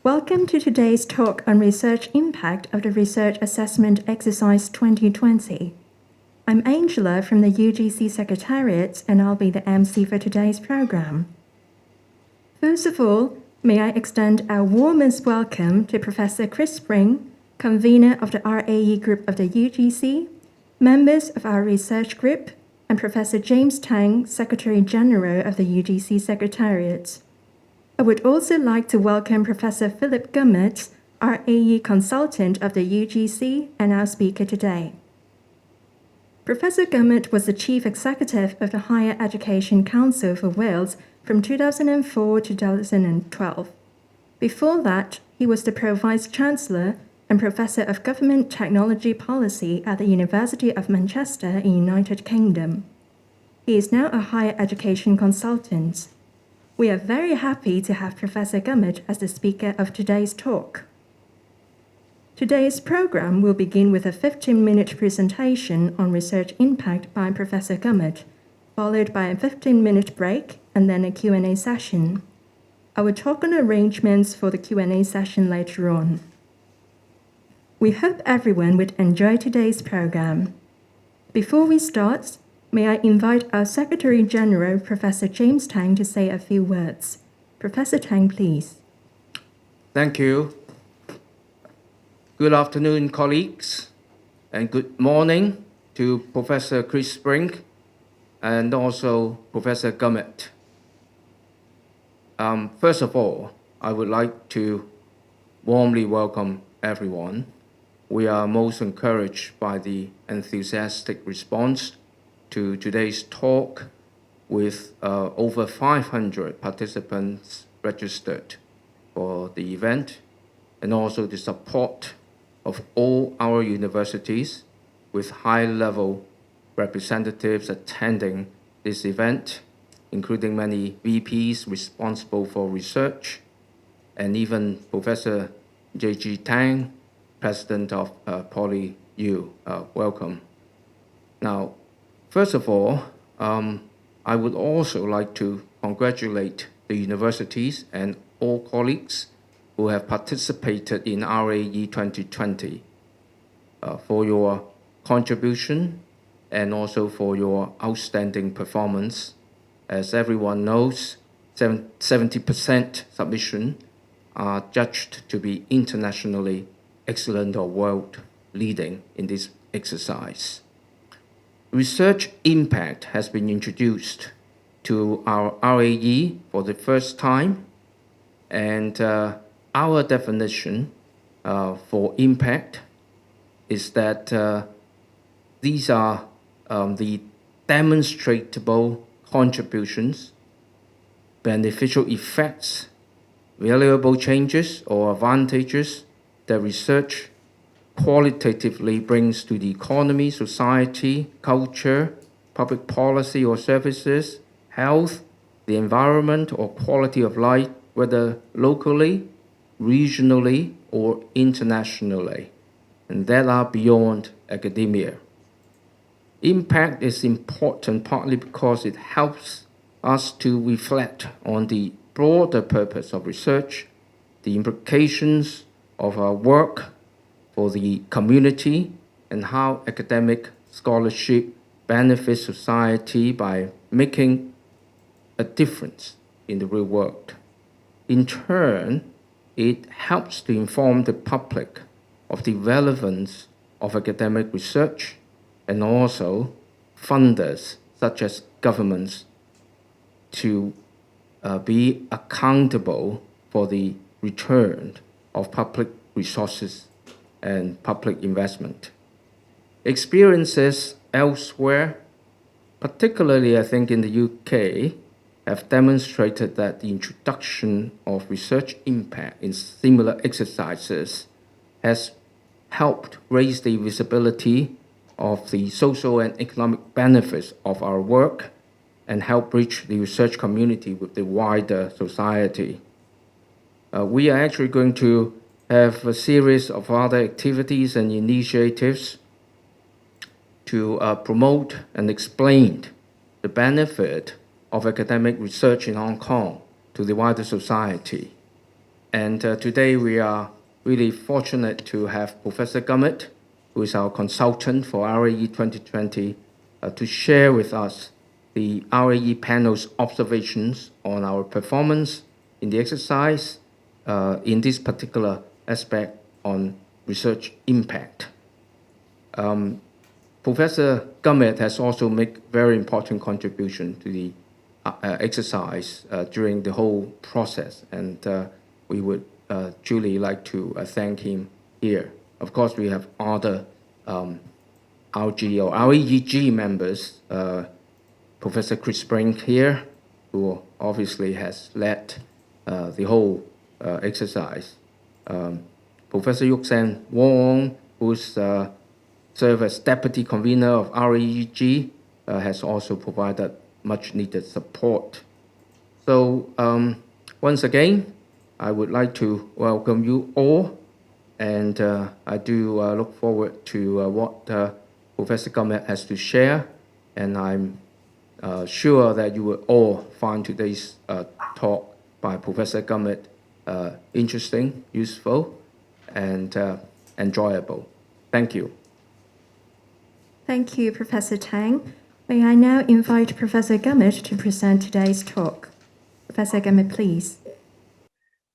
Welcome to today's talk on research impact of the Research Assessment Exercise 2020. I'm Angela from the UGC Secretariat, and I'll be the MC for today's program. First of all, may I extend our warmest welcome to Professor Chris Spring, convener of the RAE group of the UGC, members of our research group, and Professor James Tang, Secretary General of the UGC Secretariat. I would also like to welcome Professor Philip Gummett, RAE consultant of the UGC and our speaker today. Professor Gummett was the Chief Executive of the Higher Education Council for Wales from 2004 to 2012. Before that, he was the Pro-Vice Chancellor and Professor of Government Technology Policy at the University of Manchester in United Kingdom. He is now a higher education consultant. We are very happy to have Professor Gummett as the speaker of today's talk. Today's program will begin with a 15-minute presentation on research impact by Professor Gummett, followed by a 15-minute break and then a Q&A session. I will talk on arrangements for the Q&A session later on. We hope everyone would enjoy today's program. Before we start, may I invite our Secretary General, Professor James Tang, to say a few words. Professor Tang, please. Thank you. Good afternoon, colleagues, and good morning to Professor Chris Spring and also Professor Gummett. First of all, I would like to warmly welcome everyone. We are most encouraged by the enthusiastic response to today's talk with over 500 participants registered for the event, and also the support of all our universities with high-level representatives attending this event, including many VPs responsible for research, and even Professor J.G. Tang, President of PolyU. Welcome. Now, first of all, I would also like to congratulate the universities and all colleagues who have participated in RAE 2020 for your contribution and also for your outstanding performance. As everyone knows, 70% submission are judged to be internationally excellent or world-leading in this exercise. Research impact has been introduced to our RAE for the first time, and our definition for impact is that these are the demonstrable contributions, beneficial effects, valuable changes or advantages that research qualitatively brings to the economy, society, culture, public policy or services, health, the environment or quality of life, whether locally, regionally, or internationally, and that are beyond academia. Impact is important partly because it helps us to reflect on the broader purpose of research, the implications of our work for the community, and how academic scholarship benefits society by making a difference in the real world. In turn, it helps to inform the public of the relevance of academic research and also funders, such as governments, to be accountable for the return of public resources and public investment. Experiences elsewhere, particularly I think in the UK, have demonstrated that the introduction of research impact in similar exercises has helped raise the visibility of the social and economic benefits of our work and help reach the research community with the wider society. We are actually going to have a series of other activities and initiatives to promote and explain the benefit of academic research in Hong Kong to the wider society. And today we are really fortunate to have Professor Gummett, who is our consultant for RAE 2020, to share with us the RAE panel's observations on our performance in the exercise in this particular aspect on research impact. Professor Gummett has also made very important contribution to the exercise during the whole process, and we would truly like to thank him here. Of course, we have other RG or REG members, Professor Chris Spring here, who obviously has led the whole exercise. Professor Yuxan Wong, who's served as deputy convener of REG, has also provided much needed support. So once again, I would like to welcome you all, and I do look forward to what Professor Gummett has to share, and I'm sure that you will all find today's talk by Professor Gummett interesting, useful, and enjoyable. Thank you. Thank you, Professor Tang. May I now invite Professor Gummett to present today's talk. Professor Gummett, please.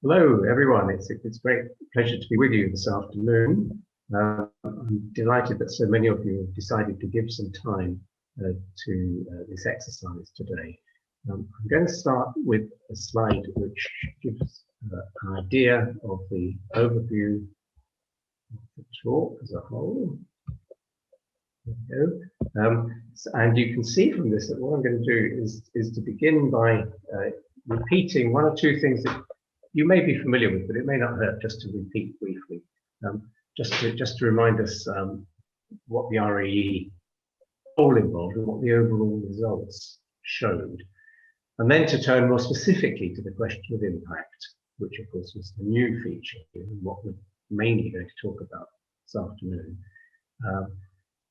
Hello, everyone. It's a great pleasure to be with you this afternoon. I'm delighted that so many of you have decided to give some time to this exercise today. I'm going to start with a slide which gives an idea of the overview of the talk as a whole. There we go. And you can see from this that what I'm going to do is to begin by repeating one or two things that you may be familiar with, but it may not hurt just to repeat briefly, just to remind us what the RAE all involved and what the overall results showed. And then to turn more specifically to the question of impact, which of course was the new feature and what we're mainly going to talk about this afternoon.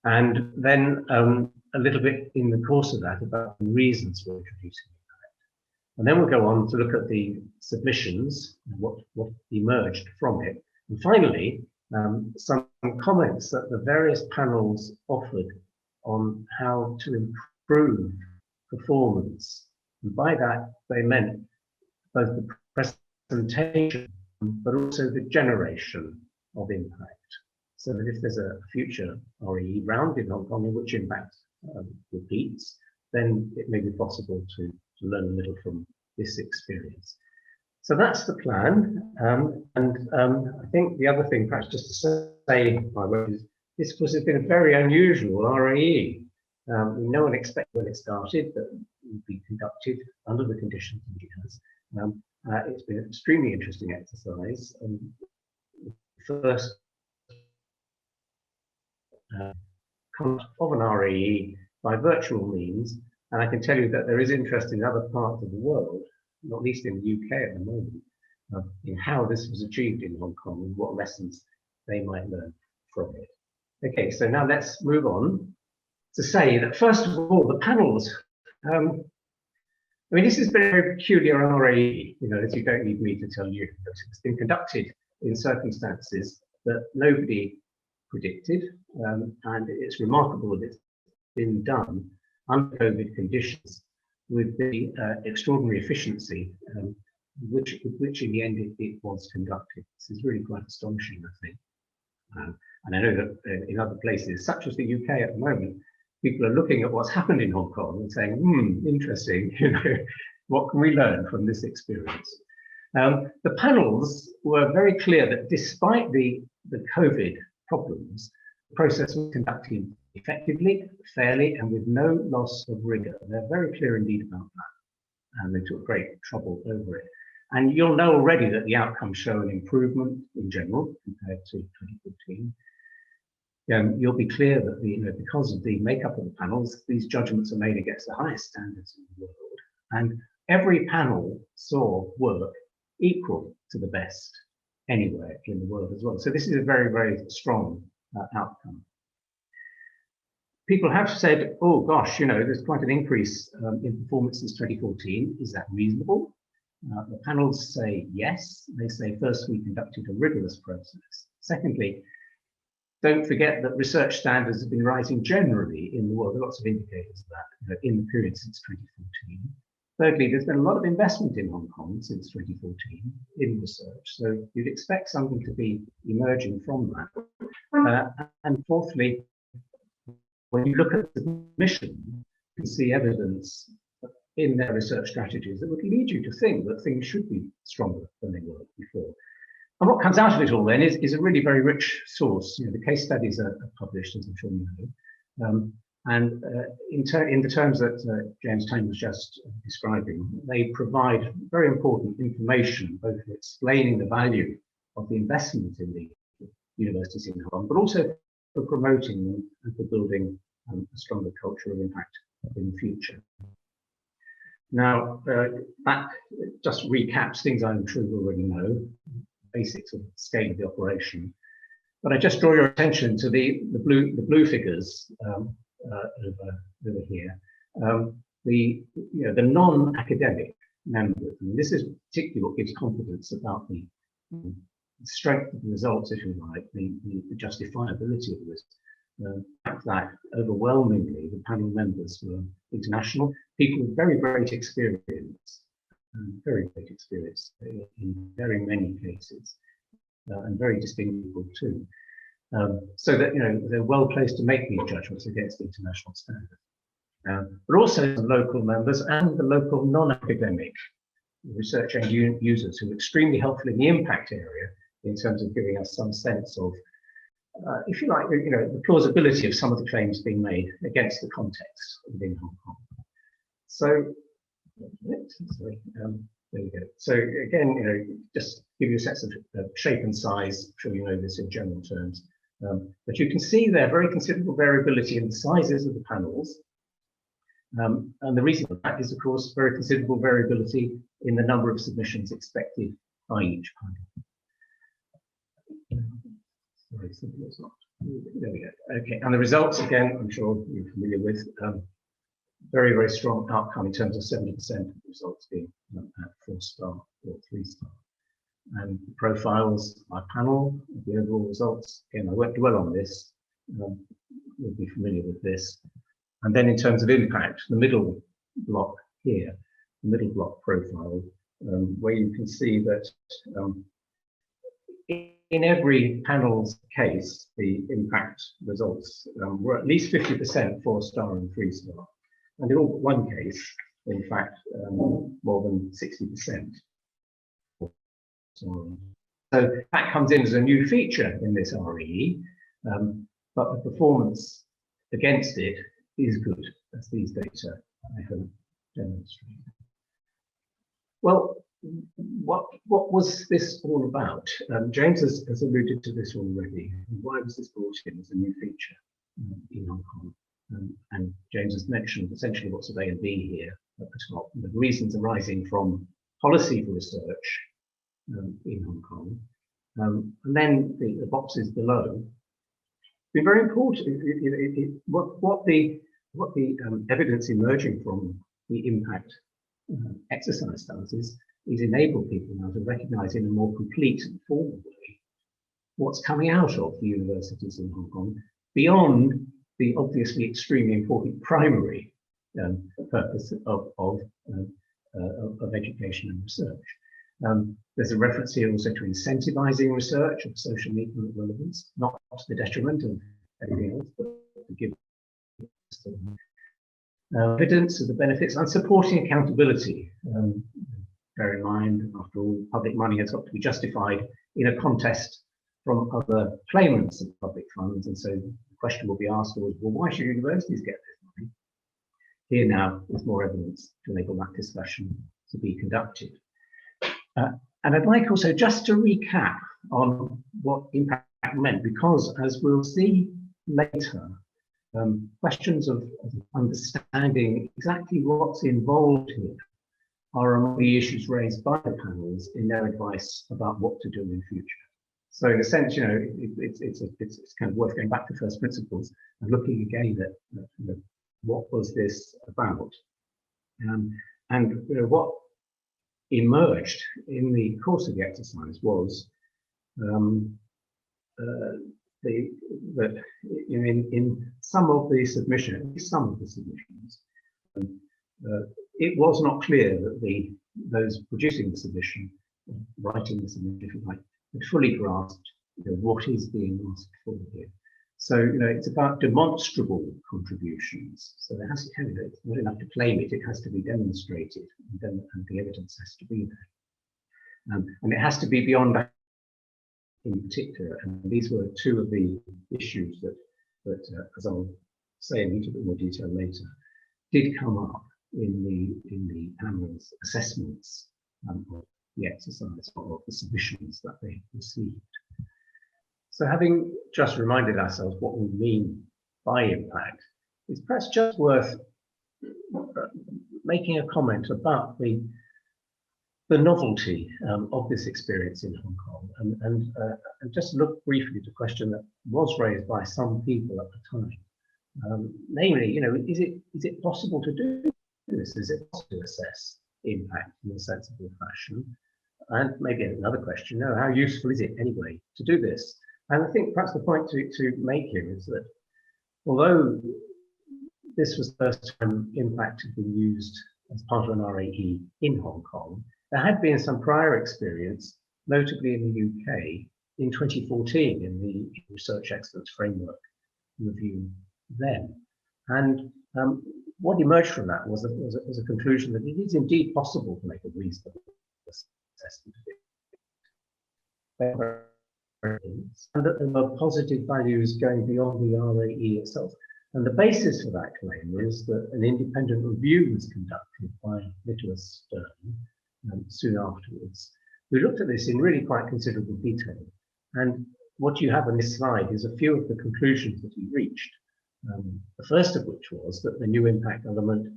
And then a little bit in the course of that about the reasons for introducing impact. And then we'll go on to look at the submissions and what emerged from it. And finally, some comments that the various panels offered on how to improve performance. And by that, they meant both the presentation, but also the generation of impact. So that if there's a future RAE round in Hong Kong in which impact repeats, then it may be possible to learn a little from this experience. So that's the plan. I think the other thing, perhaps just to say, by way, is this has been a very unusual RAE. No one expected when it started that it would be conducted under the conditions it has. It's been an extremely interesting exercise. First of an RAE by virtual means, and I can tell you that there is interest in other parts of the world, not least in the UK at the moment, in how this was achieved in Hong Kong and what lessons they might learn from it. Okay, so now let's move on to say that first of all, the panels. I mean, this has been a very peculiar RAE, as you don't need me to tell you. It's been conducted in circumstances that nobody predicted, and it's remarkable that it's been done under COVID conditions with the extraordinary efficiency which in the end it was conducted. This is really quite astonishing, I think. And I know that in other places, such as the UK at the moment, people are looking at what's happened in Hong Kong and saying, interesting, what can we learn from this experience? The panels were very clear that despite the COVID problems, the process was conducted effectively, fairly, and with no loss of rigor. They're very clear indeed about that, and they took great trouble over it. And you'll know already that the outcomes show an improvement in general compared to 2014. You'll be clear that because of the makeup of the panels, these judgments are made against the highest standards in the world, and every panel saw work equal to the best anywhere in the world as well. So this is a very, very strong outcome. People have said, oh gosh, there's quite an increase in performance since 2014. Is that reasonable? The panels say yes. They say, first, we conducted a rigorous process. Secondly, don't forget that research standards have been rising generally in the world. There are lots of indicators of that in the period since 2014. Thirdly, there's been a lot of investment in Hong Kong since 2014 in research. So you'd expect something to be emerging from that. And fourthly, when you look at the mission, you can see evidence in their research strategies that would lead you to think that things should be stronger than they were before. And what comes out of it all then is a really very rich source. You know, the case studies are published, as I'm sure you know. In the terms that James Tang was just describing, they provide very important information, both for explaining the value of the investment in the universities in Hong Kong, but also for promoting them and for building a stronger culture of impact in the future. Now, that just recaps things I'm sure you already know, basics of the scale of the operation. But I just draw your attention to the blue figures over here. The non-academic members, and this is particularly what gives confidence about the strength of the results, if you like, the justifiability of this. The fact that overwhelmingly the panel members were international, people with very great experience, in very many cases, and very distinguishable too. So that they're well placed to make these judgments against international standards. But also the local members and the local non-academic research end users who are extremely helpful in the impact area in terms of giving us some sense of, if you like, the plausibility of some of the claims being made against the context within Hong Kong. So, sorry, there we go. So again, just give you a sense of shape and size. I'm sure you know this in general terms. But you can see there very considerable variability in the sizes of the panels. And the reason for that is, of course, very considerable variability in the number of submissions expected by each panel. Sorry, something that's not. There we go. Okay, and the results, again, I'm sure you're familiar with. Very, very strong outcome in terms of 70% of the results being at 4-star or 3-star. And the profiles by panel, the overall results, again, I won't dwell on this, you'll be familiar with this. And then in terms of impact, the middle block here, the middle block profile, where you can see that in every panel's case, the impact results were at least 50% 4-star and 3-star. And in all but one case, in fact, more than 60%. So that comes in as a new feature in this RAE, but the performance against it is good, as these data I hope demonstrate. Well, what was this all about? James has alluded to this already. Why was this brought in as a new feature in Hong Kong? And James has mentioned essentially what's at A and B here at the top, the reasons arising from policy for research in Hong Kong. And then the boxes below. Been very important. What the evidence emerging from the impact exercise does is enable people now to recognise in a more complete and formal way what's coming out of the universities in Hong Kong beyond the obviously extremely important primary purpose of education and research. There's a reference here also to incentivizing research of social and economic relevance, not to the detriment of anything else, but to give evidence of the benefits and supporting accountability. Bear in mind, after all, public money has got to be justified in a contest from other claimants of public funds, and so the question will be asked always, well, why should universities get this money? Here now is more evidence to enable that discussion to be conducted. And I'd like also just to recap on what impact meant, because as we'll see later, questions of understanding exactly what's involved here are among the issues raised by the panels in their advice about what to do in the future. So in a sense, it's kind of worth going back to first principles and looking again at what was this about, and what emerged in the course of the exercise was that in some of the submissions, at least some of the submissions, it was not clear that those producing the submission, writing the submission, if you like, had fully grasped what is being asked for here. So it's about demonstrable contributions. So there has to be, it's not enough to claim it; it has to be demonstrated, and the evidence has to be there, and it has to be beyond that in particular. And these were two of the issues that as I'll say in a little bit more detail later, did come up in the panel's assessments of the exercise, of the submissions that they received. So having just reminded ourselves what we mean by impact, it's perhaps just worth making a comment about the novelty of this experience in Hong Kong, and just look briefly at a question that was raised by some people at the time. Namely, is it possible to do this? Is it possible to assess impact in a sensible fashion? And maybe another question, how useful is it anyway to do this? And I think perhaps the point to make here is that although this was the first time impact had been used as part of an RAE in Hong Kong, there had been some prior experience, notably in the UK, in 2014 in the Research Excellence Framework review then. And what emerged from that was a conclusion that it is indeed possible to make a reasonable assessment of it, and that there were positive values going beyond the RAE itself. And the basis for that claim is that an independent review was conducted by Nicholas Stern soon afterwards. We looked at this in really quite considerable detail. And what you have on this slide is a few of the conclusions that he reached. The first of which was that the new impact element,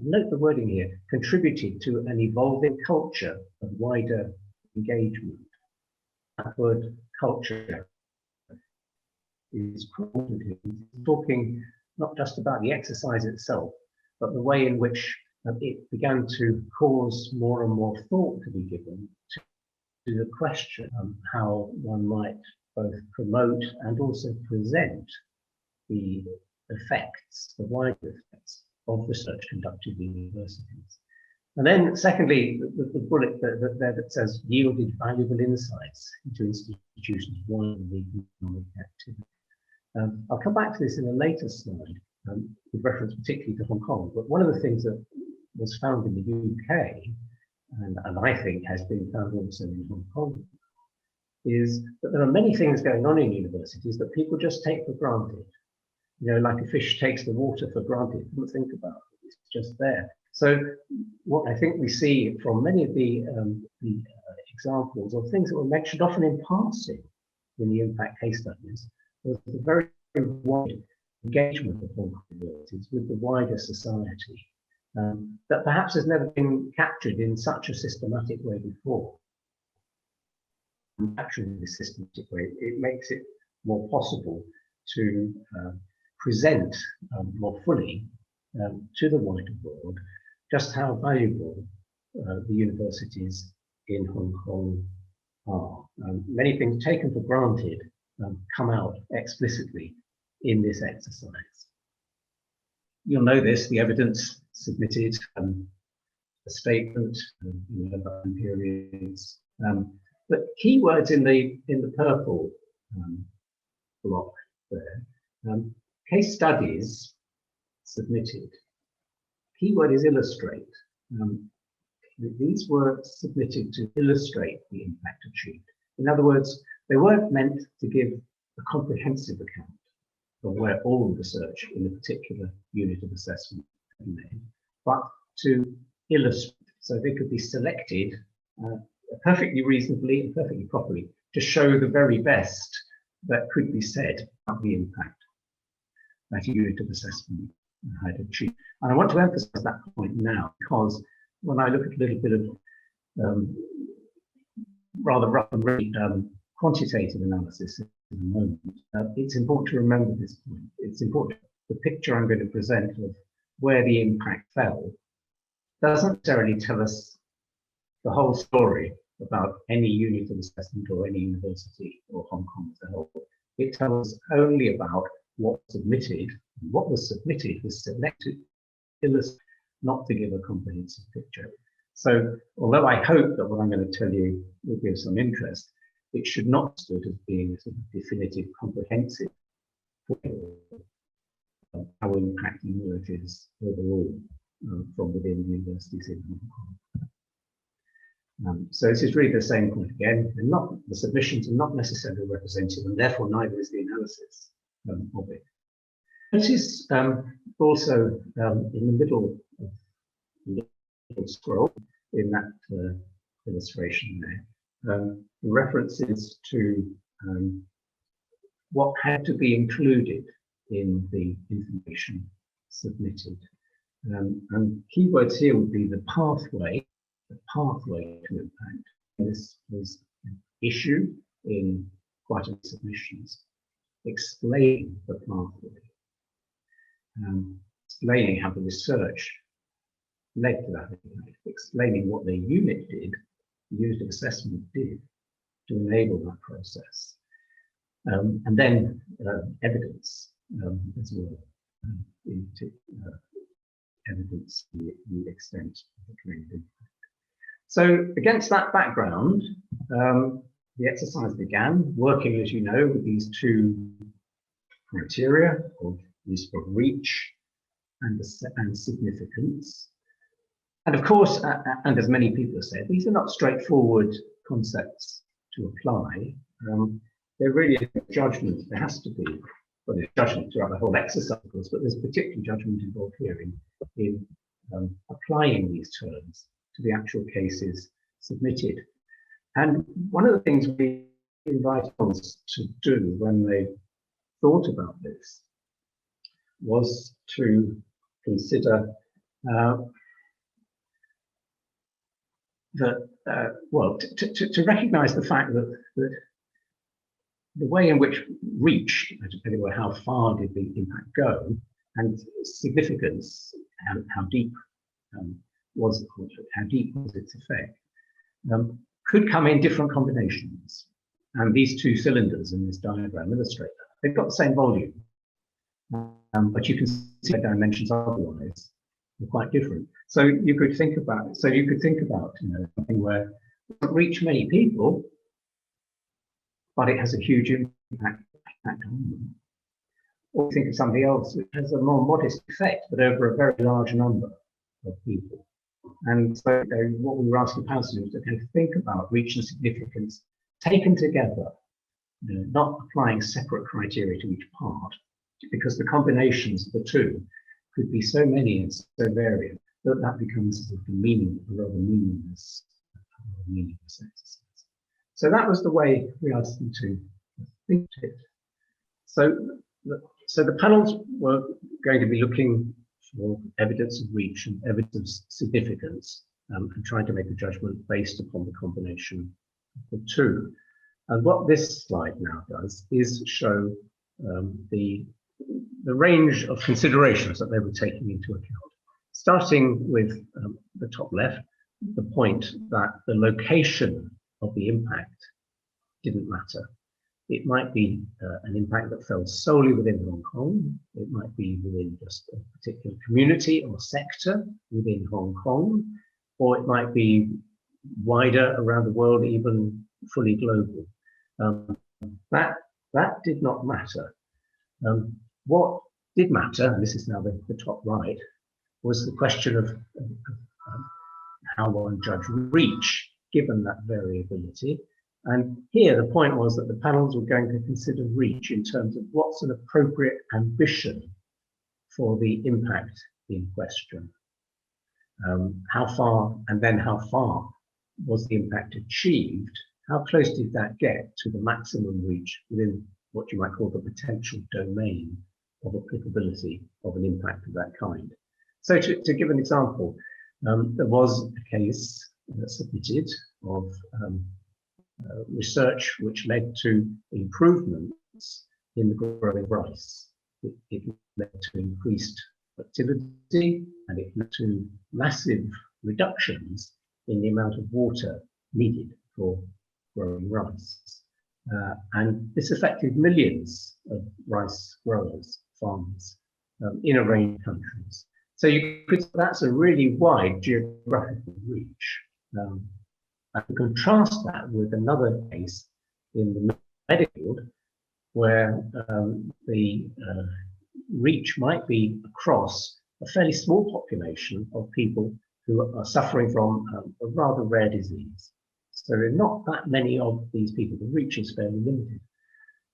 note the wording here, contributed to an evolving culture of wider engagement. That word culture is talking not just about the exercise itself, but the way in which it began to cause more and more thought to be given to the question of how one might both promote and also present the effects, the wider effects of research conducted in universities. And then secondly, the bullet there that says yielded valuable insights into institutions' wider economic activity. I'll come back to this in a later slide with reference particularly to Hong Kong, but one of the things that was found in the UK, and I think has been found also in Hong Kong, is that there are many things going on in universities that people just take for granted. Like a fish takes the water for granted, doesn't think about it, it's just there. So what I think we see from many of the examples of things that were mentioned often in passing in the impact case studies was the very wide engagement of Hong Kong universities with the wider society that perhaps has never been captured in such a systematic way before. Capturing this systematic way, it makes it more possible to present more fully to the wider world just how valuable the universities in Hong Kong are. Many things taken for granted come out explicitly in this exercise. You'll know this, the evidence submitted, a statement, about periods, but keywords in the purple block there, case studies submitted. Keyword is illustrate. These were submitted to illustrate the impact achieved. In other words, they weren't meant to give a comprehensive account of where all research in a particular unit of assessment had been made, but to illustrate. So they could be selected perfectly reasonably and perfectly properly to show the very best that could be said about the impact that a unit of assessment had achieved. And I want to emphasize that point now, because when I look at a little bit of rather rough and ready quantitative analysis in a moment, it's important to remember this point. It's important. The picture I'm going to present of where the impact fell doesn't necessarily tell us the whole story about any unit of assessment or any university or Hong Kong as a whole. It tells only about what was submitted was selected, illustrated, not to give a comprehensive picture. So although I hope that what I'm going to tell you will give some interest, it should not be stood as being a sort of definitive, comprehensive of how impacting emerges overall from within universities in Hong Kong. So this is really the same point again. The submissions are not necessarily representative, and therefore neither is the analysis of it. Notice also in the middle of the little scroll in that illustration there, references to what had to be included in the information submitted. And keywords here would be the pathway to impact. And this was an issue in quite a few submissions. Explain the pathway, explaining how the research led to that impact, explaining what the unit did, the unit of assessment did to enable that process. And then evidence as well, evidence the extent of the claimed impact. So against that background, the exercise began, working, as you know, with these two criteria of reach and significance. And of course, and as many people have said, these are not straightforward concepts to apply. They're really a judgment. There has to be, well, there's judgment throughout the whole exercise, of course, but there's particular judgment involved here in applying these terms to the actual cases submitted. And one of the things we invite us to do when they thought about this was to consider to recognize the fact that the way in which reach, depending on how far did the impact go, and significance, how deep was its effect, could come in different combinations. And these two cylinders in this diagram illustrate that. They've got the same volume, but you can see the dimensions otherwise are quite different. So you could think about something where it doesn't reach many people, but it has a huge impact on them. Or think of something else which has a more modest effect, but over a very large number of people. And so what we were asking panelists was to kind of think about reach and significance taken together, not applying separate criteria to each part, because the combinations of the two could be so many and so varied that becomes a rather meaningless exercise. So that was the way we asked them to think it. So the panels were going to be looking for evidence of reach and evidence of significance, and trying to make a judgment based upon the combination of the two. And what this slide now does is show the range of considerations that they were taking into account. Starting with the top left, the point that the location of the impact didn't matter. It might be an impact that fell solely within Hong Kong. It might be within just a particular community or sector within Hong Kong, or it might be wider around the world, even fully global. That did not matter. What did matter, and this is now the top right, was the question of how one judged reach, given that variability. And here the point was that the panels were going to consider reach in terms of what's an appropriate ambition for the impact in question. How far was the impact achieved? How close did that get to the maximum reach within what you might call the potential domain of applicability of an impact of that kind? So to give an example, there was a case submitted of research which led to improvements in the growing rice. It led to increased activity, and it led to massive reductions in the amount of water needed for growing rice. And this affected millions of rice growers, farmers, in a range of countries. So that's a really wide geographical reach. I can contrast that with another case in the medical field, where the reach might be across a fairly small population of people who are suffering from a rather rare disease. So there are not that many of these people. The reach is fairly limited.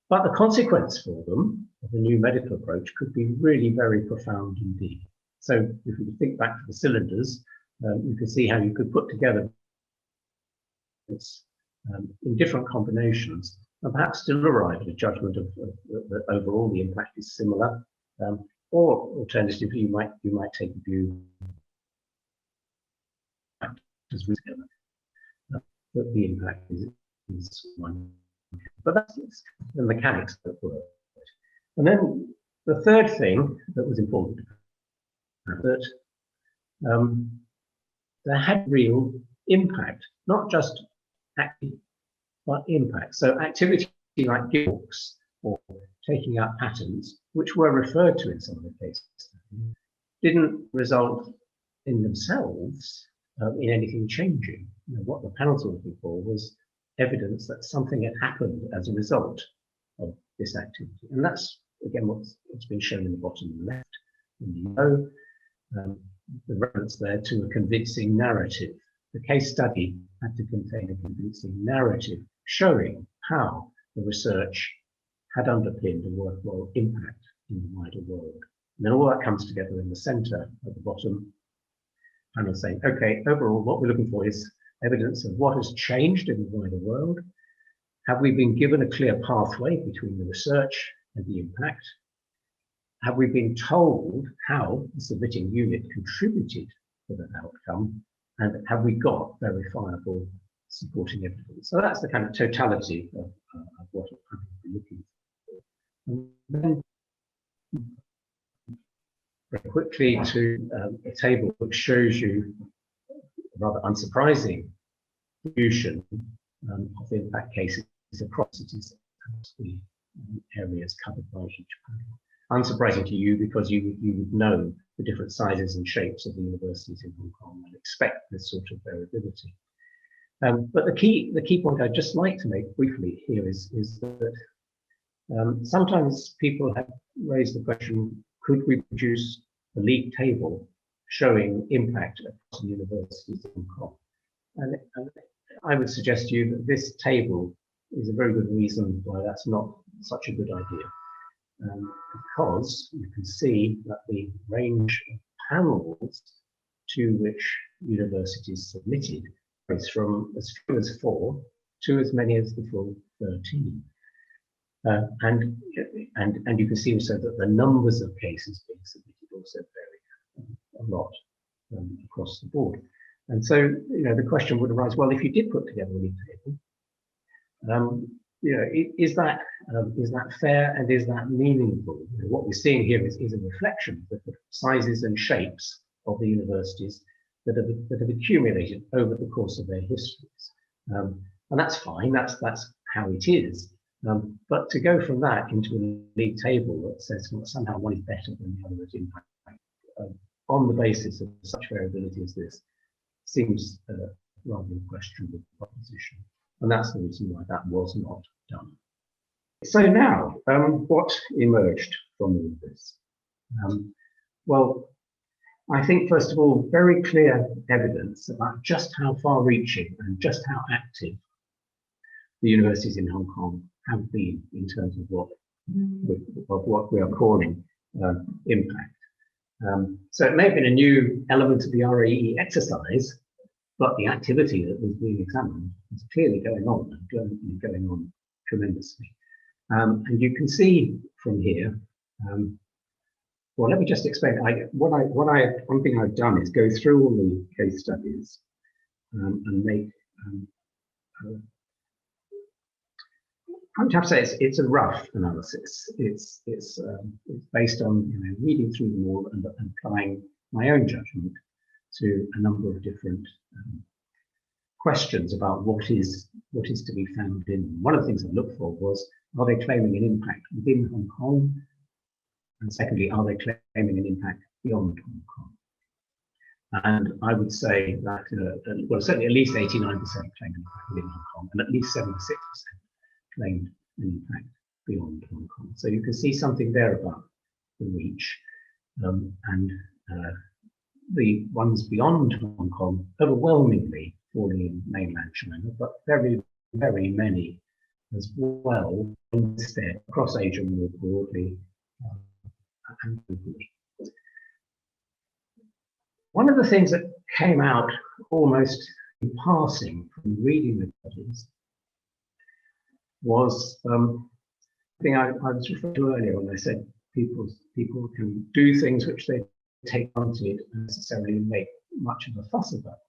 But the consequence for them of the new medical approach could be really very profound indeed. So if you think back to the cylinders, you can see how you could put together in different combinations and perhaps still arrive at a judgment of that overall the impact is similar. Or alternatively, you might take a view that the impact is one. But that's the mechanics that work. And then the third thing that was important, that there had real impact, not just activity, but impact. So activity like gilks or taking out patterns, which were referred to in some of the cases, didn't result in themselves in anything changing. What the panels were looking for was evidence that something had happened as a result of this activity. And that's, again, what's been shown in the bottom left. And you know, the reference there to a convincing narrative. The case study had to contain a convincing narrative showing how the research had underpinned a worthwhile impact in the wider world. And then all that comes together in the center at the bottom, and I'm saying, okay, overall, what we're looking for is evidence of what has changed in the wider world. Have we been given a clear pathway between the research and the impact? Have we been told how the submitting unit contributed to that outcome? And have we got verifiable supporting evidence? So that's the kind of totality of what we're looking for. And then very quickly to a table which shows you a rather unsurprising distribution of impact cases across cities and the areas covered by each panel. Unsurprising to you because you would know the different sizes and shapes of the universities in Hong Kong and expect this sort of variability. But the key point I'd just like to make briefly here is that sometimes people have raised the question, could we produce a league table showing impact across the universities in Hong Kong? And I would suggest to you that this table is a very good reason why that's not such a good idea. Because you can see that the range of panels to which universities submitted is from as few as 4 to as many as the full 13. And you can see also that the numbers of cases being submitted also vary a lot across the board. And so, the question would arise, well, if you did put together a league table, is that fair and is that meaningful? What we're seeing here is a reflection of the sizes and shapes of the universities that have accumulated over the course of their histories. And that's fine, that's how it is. But to go from that into a league table that says somehow one is better than the other at impact on the basis of such variability as this seems rather a questionable proposition. And that's the reason why that was not done. So now, what emerged from all of this? Well, I think, first of all, very clear evidence about just how far-reaching and just how active the universities in Hong Kong have been in terms of what we are calling impact. So it may have been a new element of the RAE exercise, but the activity that was being examined is clearly going on and going on tremendously. And you can see from here, well, let me just explain. One thing I've done is go through all the case studies and make. I would have to say it's a rough analysis. It's based on reading through them all and applying my own judgment to a number of different questions about what is to be found in them. One of the things I looked for was, are they claiming an impact within Hong Kong? And secondly, are they claiming an impact beyond Hong Kong? And I would say that, well, certainly at least 89% claimed an impact within Hong Kong, and at least 76% claimed an impact beyond Hong Kong. So you can see something there about the reach. And the ones beyond Hong Kong overwhelmingly falling in mainland China, but very, very many as well instead across Asia more broadly and globally. One of the things that came out almost in passing from reading the studies was thing I was referring to earlier when I said people can do things which they take granted and necessarily make much of a fuss about.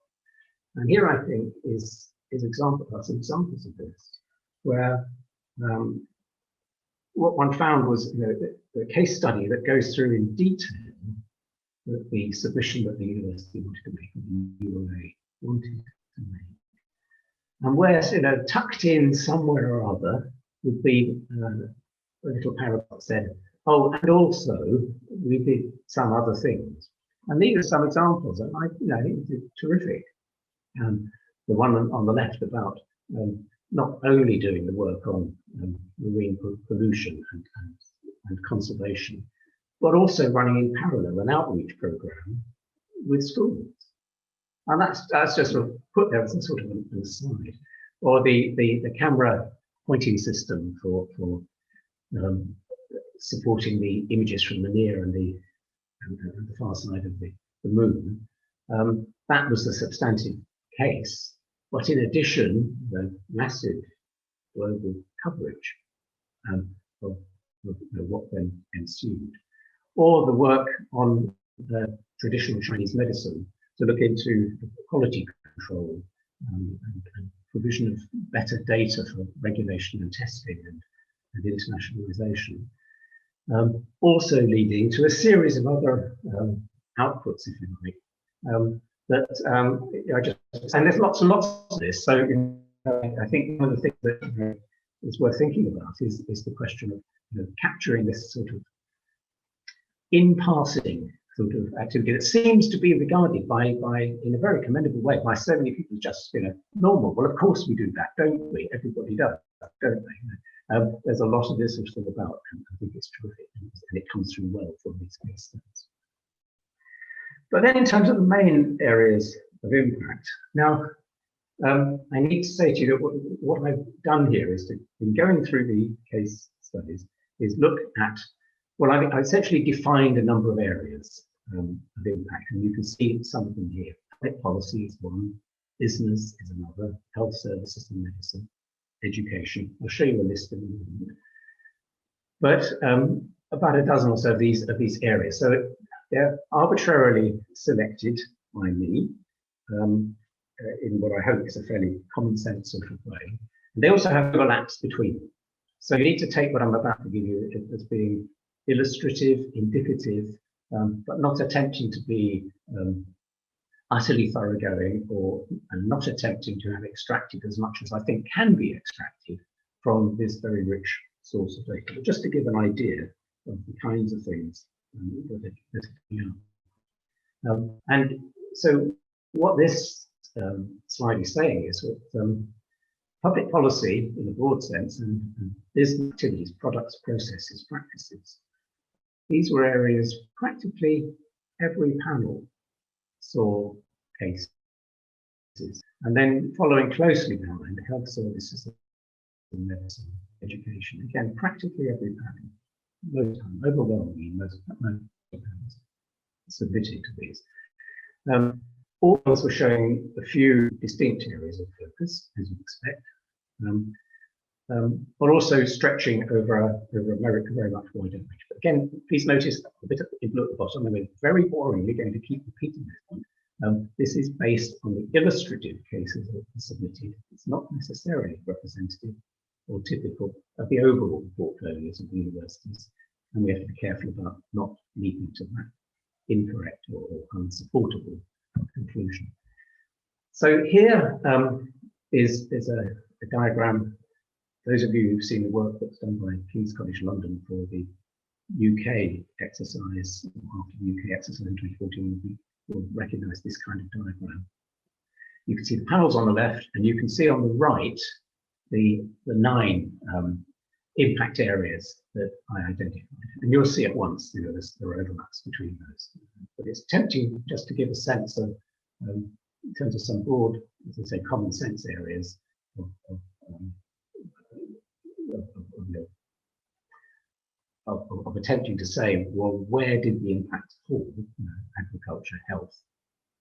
And here I think is some examples of this, where what one found was the case study that goes through in detail the submission that the university wanted to make, or the URA wanted to make. And where, tucked in somewhere or other would be a little paragraph that said, oh, and also we did some other things. And these are some examples, and I think they're terrific. The one on the left about not only doing the work on marine pollution and conservation, but also running in parallel an outreach program with schools. And that's just sort of put there as a sort of an aside. Or the camera pointing system for supporting the images from the near and the far side of the moon. That was the substantive case. But in addition, the massive global coverage of what then ensued. Or the work on the traditional Chinese medicine to look into quality control and provision of better data for regulation and testing and internationalization. Also leading to a series of other outputs, if you like, and there's lots and lots of this. So I think one of the things that is worth thinking about is the question of capturing this sort of in passing sort of activity that seems to be regarded by in a very commendable way by so many people just normal. Well, of course we do that, don't we? Everybody does, don't they? There's a lot of this sort of thing about, and I think it's terrific, and it comes through well from these case studies. But then in terms of the main areas of impact, now I need to say to you that what I've done here is in going through the case studies is look at, well, I essentially defined a number of areas of impact, and you can see some of them here. Public policy is one, business is another, health services and medicine, education. I'll show you a list in a moment. But about a dozen or so of these areas. So they're arbitrarily selected by me in what I hope is a fairly common sense sort of way. And they also have overlaps between them. So you need to take what I'm about to give you as being illustrative, indicative, but not attempting to be utterly thoroughgoing and not attempting to have extracted as much as I think can be extracted from this very rich source of data. But just to give an idea of the kinds of things that and so what this slide is saying is that public policy in a broad sense and business activities, products, processes, practices, these were areas practically every panel saw cases. And then following closely behind, health services, medicine, education. Again, practically every panel, most time, overwhelmingly, most panels submitted to these. All of us were showing a few distinct areas of focus, as you'd expect, but also stretching over a very much wider range. But again, please notice a bit in blue at the bottom, and we're very boringly going to keep repeating this one. This is based on the illustrative cases that were submitted. It's not necessarily representative or typical of the overall portfolios of the universities, and we have to be careful about not leading to that incorrect or unsupportable conclusion. So here is a diagram. Those of you who've seen the work that's done by King's College London for the UK exercise, after the UK exercise in 2014, will recognise this kind of diagram. You can see the panels on the left, and you can see on the right the 9 impact areas that I identified. And you'll see at once, there are overlaps between those. But it's tempting just to give a sense of, in terms of some broad, as I say, common sense areas of attempting to say, well, where did the impact fall? Agriculture, health,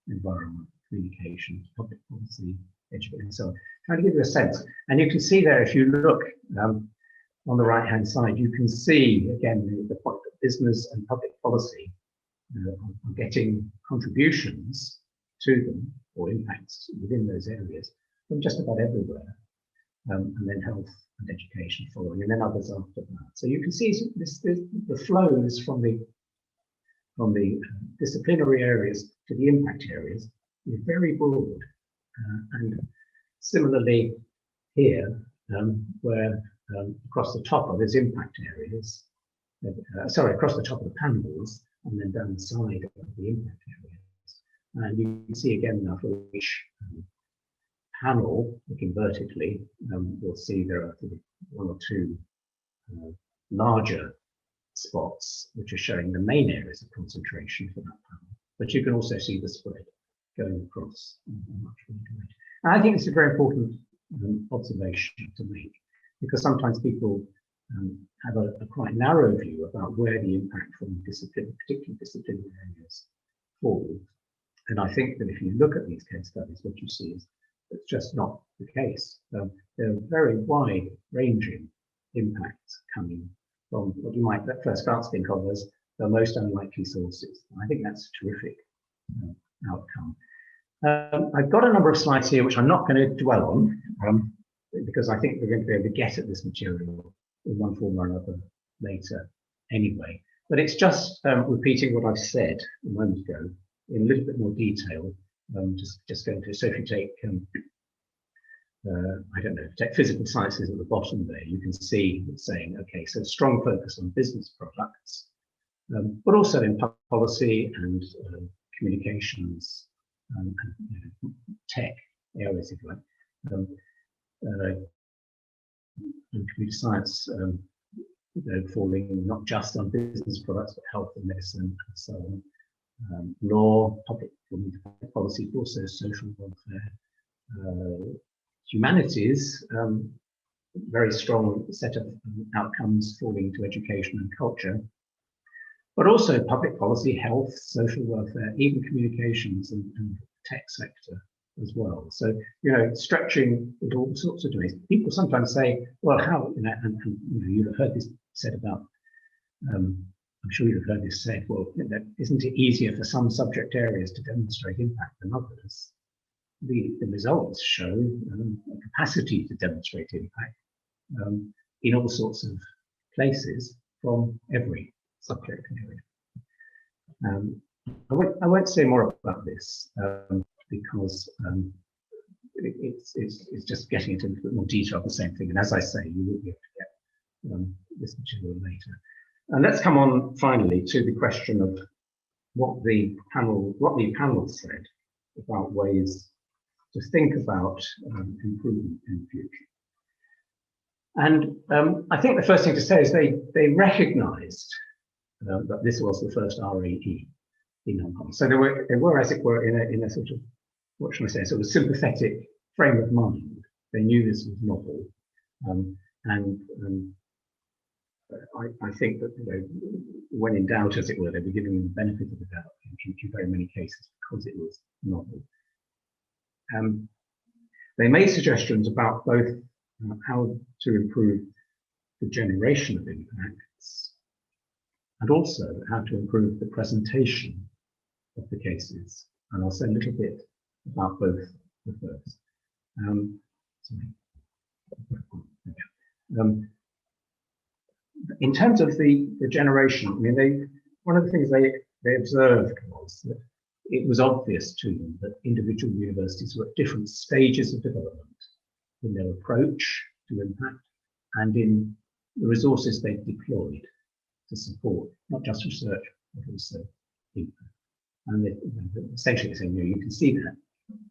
environment, communication, public policy, education, and so on. Trying to give you a sense. And you can see there, if you look on the right-hand side, you can see, again, the point that business and public policy are getting contributions to them, or impacts within those areas, from just about everywhere. And then health and education following, and then others after that. So you can see the flows from the disciplinary areas to the impact areas is very broad. And similarly here, where across the top of those impact areas, across the top of the panels, and then down the side of the impact areas. And you can see again now for each panel, looking vertically, we'll see there are 1 or 2 larger spots which are showing the main areas of concentration for that panel. But you can also see the spread going across much wider. And I think it's a very important observation to make, because sometimes people have a quite narrow view about where the impact from particular disciplinary areas falls. And I think that if you look at these case studies, what you see is it's just not the case. There are very wide-ranging impacts coming from what you might at first glance think of as the most unlikely sources. And I think that's a terrific outcome. I've got a number of slides here which I'm not going to dwell on, because I think we're going to be able to get at this material in one form or another later anyway. But it's just repeating what I've said a moment ago in a little bit more detail. Just going to, so if you take, I don't know, take physical sciences at the bottom there, you can see it's saying, okay, so strong focus on business products, but also in public policy and communications and tech areas, if you like. And computer science falling not just on business products, but health and medicine and so on. Law, public policy, but also social welfare. Humanities, very strong set of outcomes falling to education and culture, but also public policy, health, social welfare, even communications and tech sector as well. So, stretching in all sorts of ways. People sometimes say, well, how, and you've heard this said about, I'm sure you've heard this said, well, isn't it easier for some subject areas to demonstrate impact than others? The results show a capacity to demonstrate impact in all sorts of places from every subject area. I won't say more about this because it's just getting into a little bit more detail of the same thing. And as I say, you will be able to get this material later. And let's come on finally to the question of what the panel said about ways to think about improvement in the future. And I think the first thing to say is they recognised that this was the first RAE in Hong Kong. So they were, as it were, in a sort of, what should I say, sort of sympathetic frame of mind. They knew this was novel, I think that when in doubt, as it were, they were giving them the benefit of the doubt in very many cases because it was novel. They made suggestions about both how to improve the generation of impacts and also how to improve the presentation of the cases. And I'll say a little bit about both of those. In terms of the generation, I mean, one of the things they observed was that it was obvious to them that individual universities were at different stages of development in their approach to impact and in the resources they deployed to support not just research, but also impact. And essentially saying, you can see that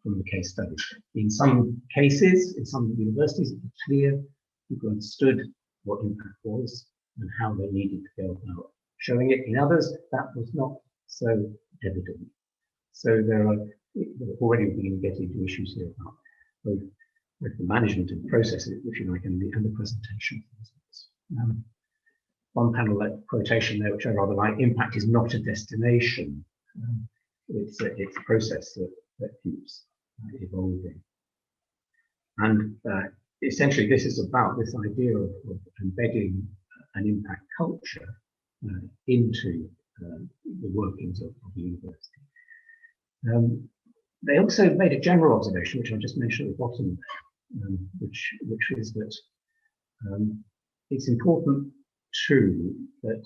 from the case studies. In some cases, in some universities, it was clear people understood what impact was and how they needed to go about showing it. In others, that was not so evident. So there are already beginning to get into issues here about both the management and the process, if you like, and the presentation. One panel quotation there, which I rather like: impact is not a destination. It's a process that keeps evolving. And essentially, this is about this idea of embedding an impact culture into the workings of the university. They also made a general observation, which I just mentioned at the bottom, which is that it's important too that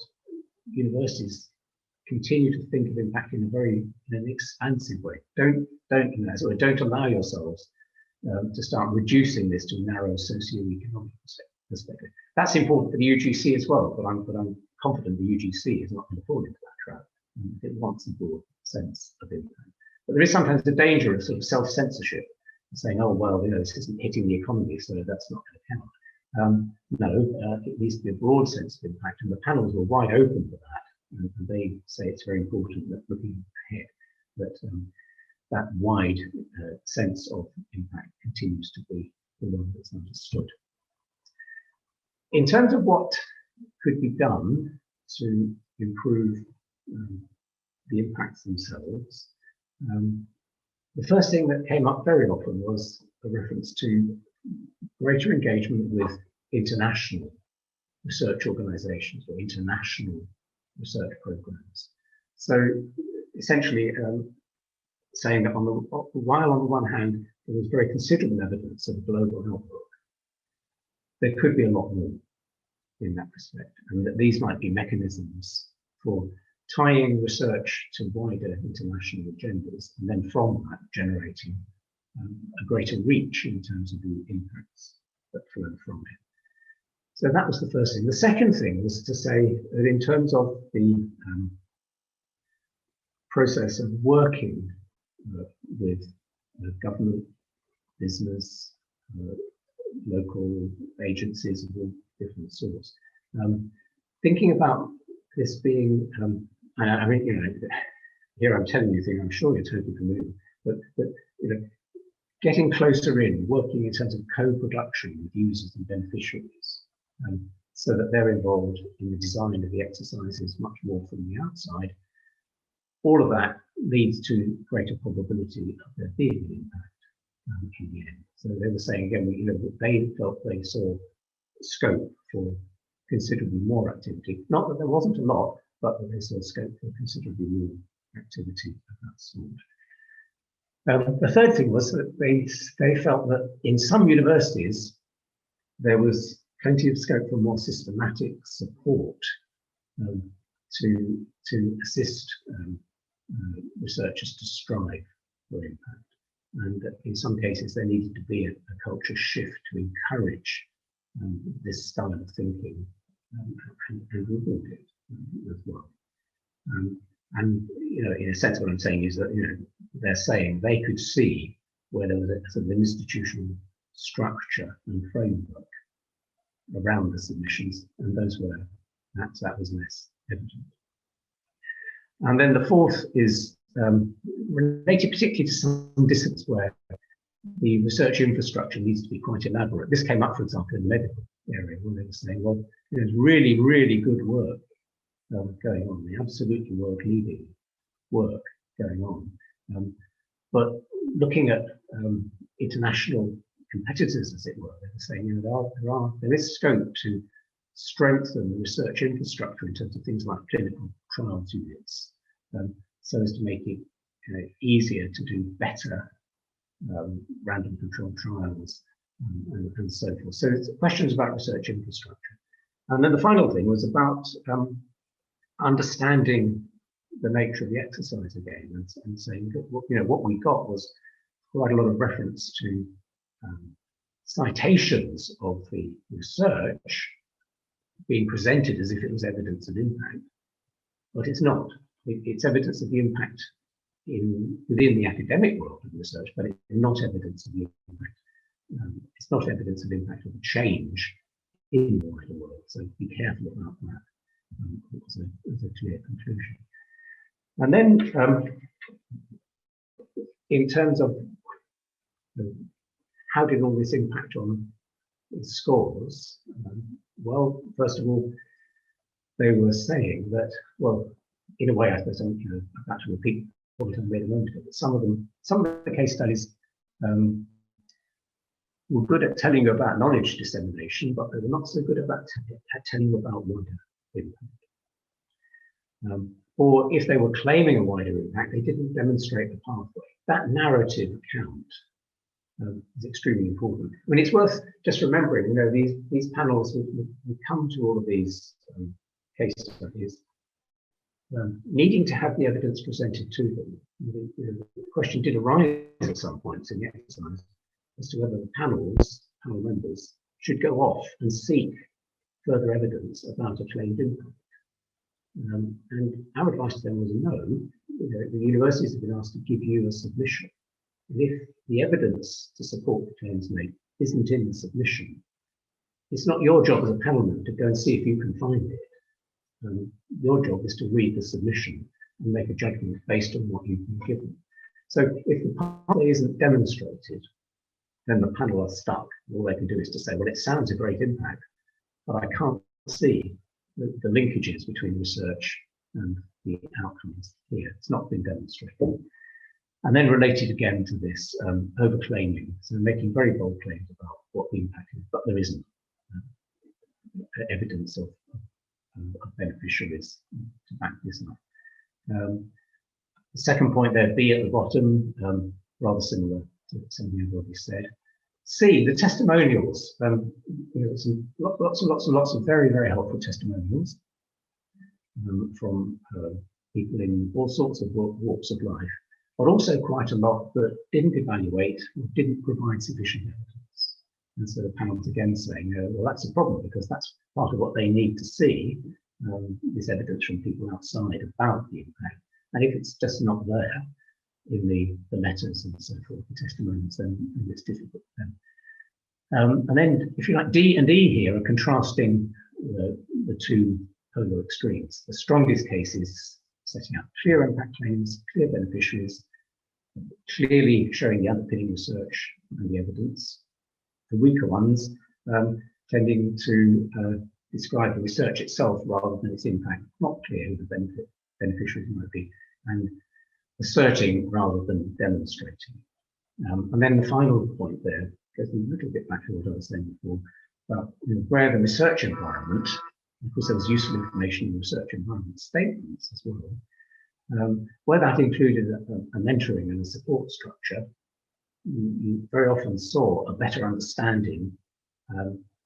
universities continue to think of impact in an expansive way. Don't allow yourselves to start reducing this to a narrow socio-economic perspective. That's important for the UGC as well, but I'm confident the UGC is not going to fall into that trap. It wants a broad sense of impact. But there is sometimes the danger of sort of self-censorship, saying, oh, well, this isn't hitting the economy, so that's not going to count. No, it needs to be a broad sense of impact, and the panels were wide open for that. And they say it's very important that looking ahead, that wide sense of impact continues to be the one that's understood. In terms of what could be done to improve the impacts themselves, the first thing that came up very often was a reference to greater engagement with international research organizations or international research programs. So essentially saying that while on the one hand there was very considerable evidence of a global outlook, there could be a lot more in that respect, and that these might be mechanisms for tying research to wider international agendas, and then from that generating a greater reach in terms of the impacts that flow from it. So that was the first thing. The second thing was to say that in terms of the process of working with government, business, local agencies of all different sorts, thinking about this being, I mean, here I'm telling you things I'm sure you're totally familiar with, but getting closer in, working in terms of co-production with users and beneficiaries, so that they're involved in the design of the exercises much more from the outside. All of that leads to greater probability of there being an impact in the end. So they were saying again, that they felt they saw scope for considerably more activity. Not that there wasn't a lot, but that they saw scope for considerably more activity of that sort. The third thing was that they felt that in some universities there was plenty of scope for more systematic support to assist researchers to strive for impact. And in some cases there needed to be a culture shift to encourage this style of thinking and reward it as well. And in a sense, what I'm saying is that they're saying they could see where there was a sort of an institutional structure and framework around the submissions, and those were that was less evident. And then the fourth is related particularly to some disciplines where the research infrastructure needs to be quite elaborate. This came up, for example, in the medical area, where they were saying, well, there's really, really good work going on, the absolutely world-leading work going on. But looking at international competitors, as it were, they were saying, there is scope to strengthen the research infrastructure in terms of things like clinical trials units, so as to make it easier to do better random controlled trials and so forth. So it's questions about research infrastructure. And then the final thing was about understanding the nature of the exercise again and saying that what we got was quite a lot of reference to citations of the research being presented as if it was evidence of impact, but it's not. It's evidence of the impact within the academic world of research, but it's not evidence of the impact. It's not evidence of impact of change in the wider world. So be careful about that. It was a clear conclusion. And then, in terms of how did all this impact on the scores? Well, first of all, they were saying that, well, in a way, I suppose I'm about to repeat what I made a moment ago, but some of the case studies were good at telling you about knowledge dissemination, but they were not so good about telling you about wider impact. Or if they were claiming a wider impact, they didn't demonstrate the pathway. That narrative account is extremely important. I mean, it's worth just remembering, these panels would come to all of these case studies needing to have the evidence presented to them. The question did arise at some points in the exercise as to whether the panel members should go off and seek further evidence about a claimed impact. And our advice to them was no. The universities have been asked to give you a submission. And if the evidence to support the claims made isn't in the submission, it's not your job as a panel member to go and see if you can find it. Your job is to read the submission and make a judgment based on what you've been given. So if the pathway isn't demonstrated, then the panel are stuck. All they can do is to say, well, it sounds a great impact, but I can't see the linkages between research and the outcomes here. It's not been demonstrated. And then related again to this overclaiming, so making very bold claims about what the impact is, but there isn't evidence of beneficiaries to back this up. The second point there, B at the bottom, rather similar to something I've already said. C, the testimonials. Lots and lots of very, very helpful testimonials from people in all sorts of walks of life, but also quite a lot that didn't evaluate or didn't provide sufficient evidence. And so the panel's again saying, well, that's a problem because that's part of what they need to see, this evidence from people outside about the impact. And if it's just not there in the letters and so forth, the testimonials, then it's difficult then. And then, if you like, D and E here are contrasting the two polar extremes. The strongest case is setting out clear impact claims, clear beneficiaries, clearly showing the underpinning research and the evidence. The weaker ones tending to describe the research itself rather than its impact, not clear who the beneficiaries might be, and asserting rather than demonstrating. And then the final point there goes a little bit back to what I was saying before, about where the research environment, of course there was useful information in research environment statements as well, where that included a mentoring and a support structure, you very often saw a better understanding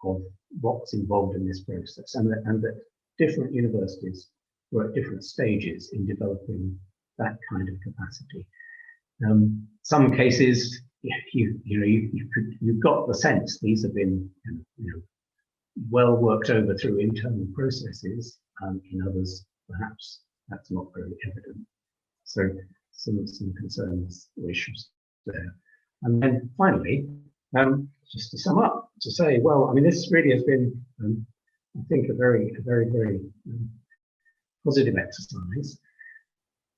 of what's involved in this process, and that different universities were at different stages in developing that kind of capacity. Some cases, you got the sense these have been well worked over through internal processes. In others, perhaps that's not very evident. So some concerns or issues there. And then finally, just to sum up, to say, well, I mean, this really has been, I think, a very positive exercise.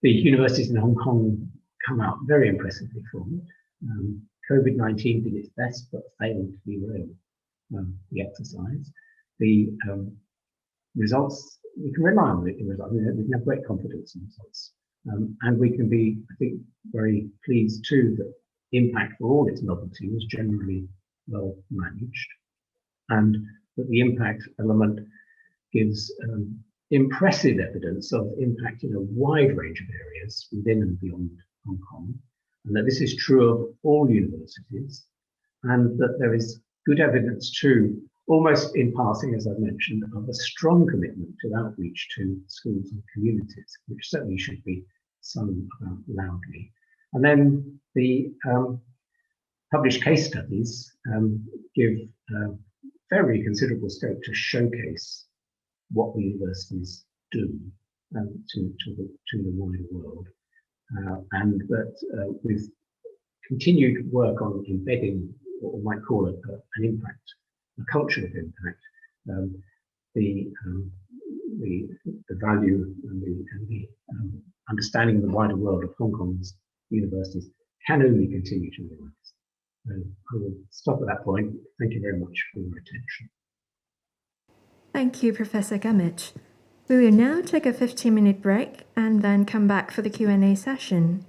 The universities in Hong Kong come out very impressively from it. COVID-19 did its best, but failed to derail the exercise. The results, we can rely on the results. I mean, we can have great confidence in results. And we can be, I think, very pleased too that impact for all its novelty was generally well managed, and that the impact element gives impressive evidence of impact in a wide range of areas within and beyond Hong Kong, and that this is true of all universities, and that there is good evidence too almost in passing, as I've mentioned, of a strong commitment to outreach to schools and communities, which certainly should be sung about loudly. And then the published case studies give very considerable scope to showcase what the universities do to the wider world, and that with continued work on embedding what we might call an impact, a culture of impact, the value and the understanding of the wider world of Hong Kong's universities can only continue to rise. I will stop at that point. Thank you very much for your attention. Thank you, Professor Gummett. We will now take a 15-minute break and then come back for the Q&A session.